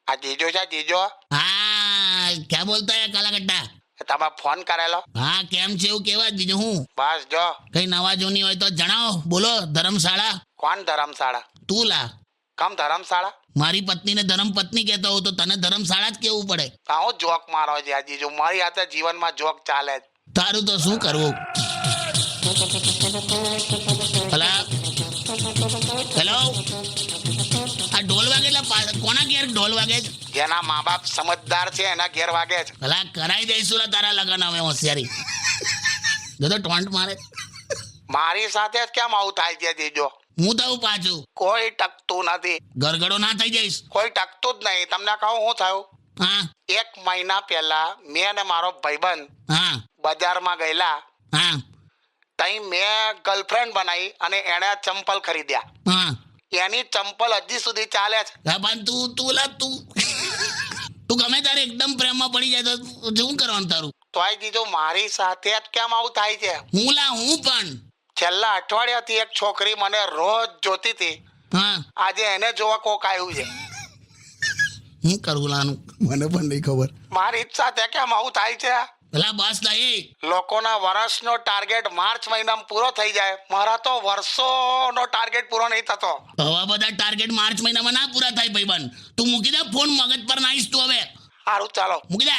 આ જીજો છે જીજો? हाँ क्या बोलता है काला कट्टा? તમે ફોન કરેલો? हाँ કેમ છે એવું કેવા બીજું હું બસ જો. કઈ નવા જૂની હોય તો જણાવો બોલો ધર્મશાળા કોણ ધર્મશાળા? તું લા કમ ધર્મશાળા? મારી પત્નીને ધર્મ પત્ની કહેતો હોઉં તો તને ધર્મશાળા જ કેવું પડે આવો જોક મારો છે આ જીજો. મારી હાથે જીવનમાં જોક ચાલે જ. તારું તો શું કરવું ભલા હેલો આ ઢોલ વાગે એટલે કોના ઘેર ઢોલ વાગે છે જેના મા બાપ સમજદાર છે એના ઘેર વાગે છે. ભલા કરાઈ દઈશું લા તારા લગન હવે હોશિયારી જો તો ટોન્ટ મારે મારી સાથે જ કેમ આવું થાય છે જીજો? હું તો પાછું કોઈ ટકતું નથી. ગરગડો ના થઈ જઈશ કોઈ ટકતું જ નહીં. તમને કહું શું થયું? હા 1 મહિના પહેલા મેં અને મારો ભાઈબંધ હા બજારમાં ગયેલા. હા તઈ મેં ગર્લફ્રેન્ડ બનાવી અને એણે ચંપલ ખરીદ્યા. હા એની ચંપલ હજી સુધી ચાલે છે. હા પણ તું ગમે તારે એકદમ પ્રેમમાં પડી જાય તો શું કરવાનું તારું તોય જીજો મારી સાથે જ કેમ આવું થાય છે? હું પણ છેલ્લા અઠવાડિયાથી એક છોકરી મને રોજ જોતી હતી. હા આજે એને જોવા કોક આવ્યું છે. હું કરવું લાનું મને પણ નહીં ખબર મારી જ સાથે કેમ આવું થાય છે? પેલા બસ લાય લોકોના વર્ષનો ટાર્ગેટ માર્ચ મહિનામાં પૂરો થઈ જાય. મારા તો વર્ષોનો ટાર્ગેટ પૂરો નહીં થતો. હવા બધા ટાર્ગેટ માર્ચ મહિનામાં ના પૂરા થાય ભાઈબંધ તું મૂકી દે ફોન મગજ પર નાઈશ તું હવે સારું ચાલો. મૂકી દે